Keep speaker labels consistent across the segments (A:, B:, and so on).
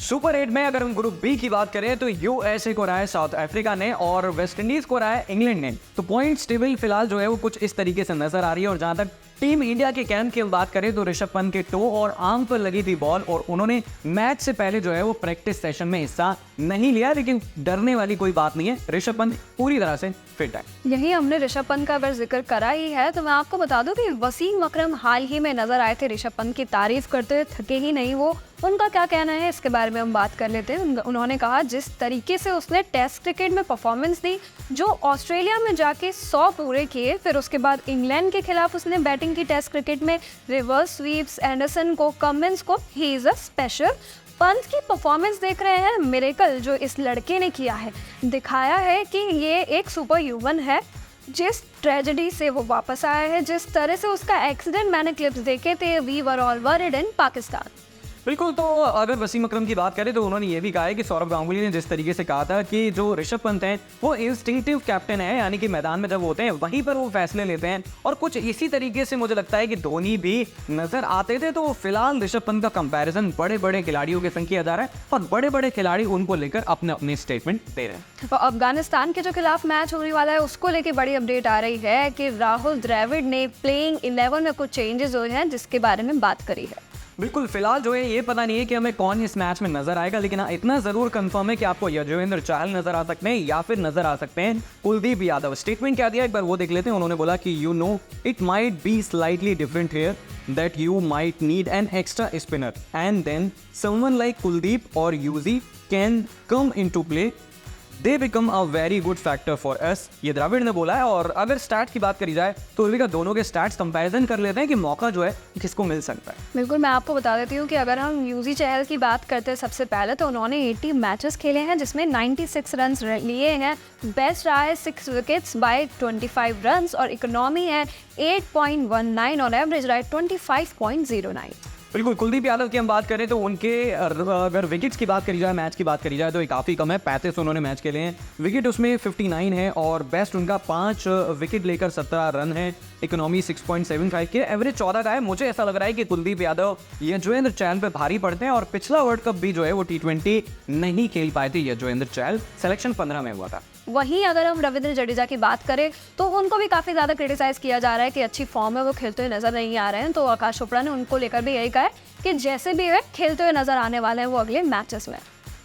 A: Super 8 में अगर हम ग्रुप बी की बात करें तो यूएसए को रहा है साउथ अफ्रीका ने और वेस्ट इंडीज को रहा है इंग्लैंड ने। तो पॉइंट्स टेबल फिलहाल जो है वो कुछ इस तरीके से नजर आ रही है। और जहां तक टीम इंडिया के कैंप की हम बात करें तो ऋषभ पंत के टो और आर्म पर लगी थी बॉल और उन्होंने मैच से पहले जो है वो प्रैक्टिस सेशन में हिस्सा नहीं लिया, लेकिन डरने वाली कोई बात नहीं है, ऋषभ पंत पूरी तरह से फिट है।
B: यही हमने ऋषभ पंत का अगर जिक्र करा ही है तो मैं आपको बता दूं कि वसीम अकरम हाल ही में नजर आए थे ऋषभ पंत की तारीफ करते हुए, थके ही नहीं वो। उनका क्या कहना है इसके बारे में हम बात कर लेते हैं। उन्होंने कहा जिस तरीके से उसने टेस्ट क्रिकेट में परफॉर्मेंस दी, जो ऑस्ट्रेलिया में जाके 100 पूरे किए, फिर उसके बाद इंग्लैंड के खिलाफ उसने बैटिंग की टेस्ट क्रिकेट में, रिवर्स स्वीप्स, एंडरसन को, कमिंस को, he is a special. Pant की परफॉर्मेंस देख रहे हैं, मिरेकल जो इस लड़के ने किया है, दिखाया है कि ये एक सुपर ह्यूमन है। जिस ट्रेजेडी से वो वापस आया है, जिस तरह से उसका एक्सीडेंट मैंने क्लिप्स देखे थे, वी वर ऑल वरीड इन पाकिस्तान।
A: बिल्कुल। तो अगर वसीम अकरम की बात करें तो उन्होंने ये भी कहा है कि सौरव गांगुली ने जिस तरीके से कहा था कि जो ऋषभ पंत हैं वो इंस्टिंक्टिव कैप्टन है, यानी कि मैदान में जब होते हैं वहीं पर वो फैसले लेते हैं। और कुछ इसी तरीके से मुझे लगता है कि धोनी भी नजर आते थे। तो फिलहाल ऋषभ पंत का कंपैरिजन बड़े बड़े खिलाड़ियों के संग किया जा रहा है और बड़े बड़े खिलाड़ी उनको लेकर अपने अपने स्टेटमेंट दे रहे हैं।
B: तो अफगानिस्तान के जो खिलाफ मैच होने वाला है उसको लेके बड़ी अपडेट आ रही है कि राहुल द्रविड़ ने प्लेइंग 11 में कुछ चेंजेस हुए हैं जिसके बारे में बात करी है।
A: बिल्कुल। फिलहाल जो है ये पता नहीं है कि हमें कौन इस मैच में नजर आएगा, लेकिन इतना जरूर कंफर्म है कि आपको यजुवेंद्र चहल नजर आ सकते हैं या फिर नजर आ सकते हैं कुलदीप यादव। स्टेटमेंट क्या दिया एक बार वो देख लेते हैं। उन्होंने बोला कि you know it might be slightly different here, that you might need an extra spinner and then someone like Kuldeep और Yuzi can come into play, they become a very good factor for us, ये द्रविड़ ने बोला है। और अगर stats की बात करी जाए तो उर्विका दोनों के स्टैट्स कंपैरिजन कर लेते हैं कि मौका जो है किसको मिल सकता है।
B: बिल्कुल, मैं आपको बता देती हूँ कि अगर हम यूजी चहल की बात करते हैं सबसे पहले तो उन्होंने 80 मैचेस खेले हैं जिसमें 96 रन लिए हैं। बेस्ट रहा है 6 विकेट्स बाय 25 रन और इकोनॉमी है 8.19 और एवरेज रहा है 25.09।
A: बिल्कुल। कुलदीप यादव की हम बात करें तो उनके अगर विकेट्स की बात करी जाए, मैच की बात करी जाए तो ये काफ़ी कम है, 35 उन्होंने मैच खेले हैं, विकेट उसमें 59 है और बेस्ट उनका 5 विकेट लेकर 17 रन है, इकोनॉमी 6.75 के, एवरेज 14 का है। मुझे ऐसा लग रहा है कि कुलदीप यादव यजुवेंद्र चहल पे भारी पड़ते हैं और पिछला वर्ल्ड कप भी जो है वो T20 नहीं खेल पाए थे यजुवेंद्र चहल, सिलेक्शन 15 में हुआ था।
B: वहीं अगर हम रविंद्र जडेजा की बात करें तो उनको भी काफ़ी ज़्यादा क्रिटिसाइज़ किया जा रहा है कि अच्छी फॉर्म में वो खेलते हुए नज़र नहीं आ रहे हैं। तो आकाश चोपड़ा ने उनको लेकर भी यही कहा है कि जैसे भी वे खेलते हुए नज़र आने वाले हैं वो अगले मैचेस में।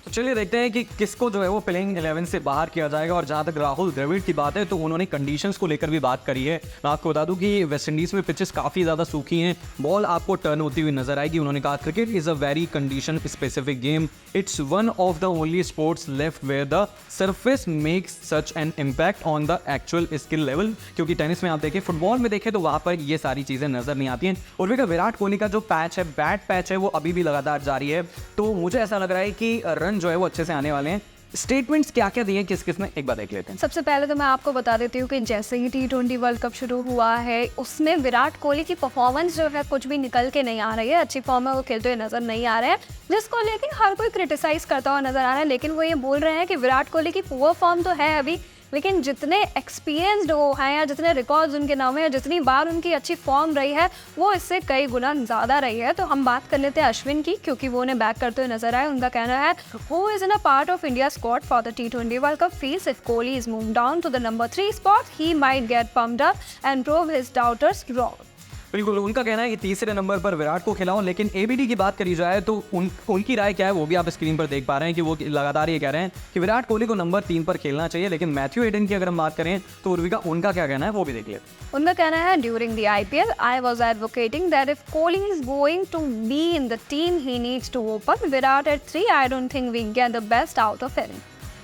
A: तो चलिए देखते हैं कि किसको जो है वो प्लेइंग 11 से बाहर किया जाएगा। और जहाँ तक राहुल द्रविड़ की बात है तो उन्होंने कंडीशंस को लेकर भी बात करी है। मैं आपको बता दूं कि वेस्ट इंडीज़ में पिचेस काफ़ी ज़्यादा सूखी हैं, बॉल आपको टर्न होती हुई नजर आएगी। उन्होंने कहा cricket is a very condition specific game, it's one of the only sports left where the surface makes such an impact on the actual skill level. क्योंकि टेनिस में आप देखें, फुटबॉल में देखें तो वहाँ पर ये सारी चीज़ें नजर नहीं आती हैं। और विराट कोहली का जो पैच है, बैट पैच है, वो अभी भी लगातार जारी है। तो मुझे ऐसा लग रहा है कि रन जो है वो अच्छे से आने वाले हैं। स्टेटमेंट्स क्या क्या दिए किस किस ने, एक बार देख लेते हैं।
B: सबसे पहले तो मैं आपको बता देती हूँ कि जैसे ही T20 वर्ल्ड कप शुरू हुआ है उसमें विराट कोहली की परफॉर्मेंस जो है कुछ भी निकल के नहीं आ रही है, अच्छी फॉर्म में वो खेलते हुए नजर नहीं आ रहे हैं, जिसको लेकर हर कोई क्रिटिसाइज करता हुआ नजर आ रहा है। लेकिन वो ये बोल रहे हैं कि विराट कोहली की पुअर फॉर्म तो है अभी, लेकिन जितने एक्सपीरियंसड वो हैं या जितने रिकॉर्ड्स उनके नाम है, जितनी बार उनकी अच्छी फॉर्म रही है वो इससे कई गुना ज़्यादा रही है। तो हम बात कर लेते हैं अश्विन की, क्योंकि वो उन्हें बैक करते हुए नजर आए। उनका कहना है who is in a part of India squad for the T20 world cup feels if Kohli is move down to the number 3 spot he might get pumped up and prove his doubters wrong.
A: बिल्कुल। उनका कहना है कि तीसरे number पर विराट को खिलाओ। लेकिन एबीडी की बात करी जाए तो उनकी राय क्या है वो भी आप स्क्रीन पर देख पा रहे हैं कि वो लगातार ये कह रहे हैं कि विराट कोहली को नंबर 3 पर खेलना चाहिए। लेकिन मैथ्यू हेडन की अगर हम बात करें तो उर्विका उनका क्या कहना है वो भी देख ले।
B: उनका कहना है during the IPL I was advocating that if Kohli is going to be in the team he needs to open Virat at 3, I don't think we get the best out of him.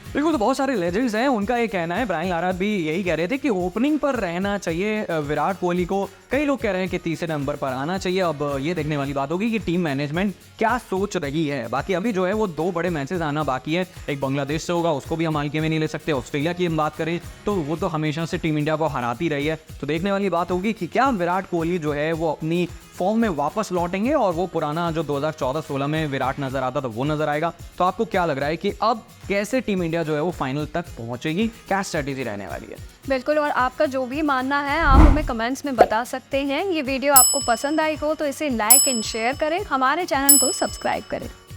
A: बिल्कुल। तो बहुत सारे लेजेंड्स हैं, उनका ये कहना है। Brian Lara भी यही कह रहे थे कि ओपनिंग पर रहना चाहिए विराट कोहली को। कई लोग कह रहे हैं कि तीसरे नंबर पर आना चाहिए। अब ये देखने वाली बात होगी कि टीम मैनेजमेंट क्या सोच रही है। बाकी अभी जो है वो 2 बड़े मैचेस आना बाकी है, एक बांग्लादेश से होगा, उसको भी हम हल्के में नहीं ले सकते। ऑस्ट्रेलिया की हम बात करें तो वो तो हमेशा से टीम इंडिया को हराती रही है। तो देखने वाली बात होगी कि क्या विराट कोहली जो है वो अपनी फॉर्म में वापस लौटेंगे और वो पुराना जो 2014-16 में विराट नजर आता था वो नजर आएगा। तो आपको क्या लग रहा है कि अब कैसे टीम इंडिया जो है वो फाइनल तक पहुंचेगी, क्या स्ट्रेटेजी रहने वाली है?
B: बिल्कुल, और आपका जो भी मानना है आप हमें कमेंट्स में बता सकते हैं। ये वीडियो आपको पसंद आई हो तो इसे लाइक एंड शेयर करें, हमारे चैनल को सब्सक्राइब करें।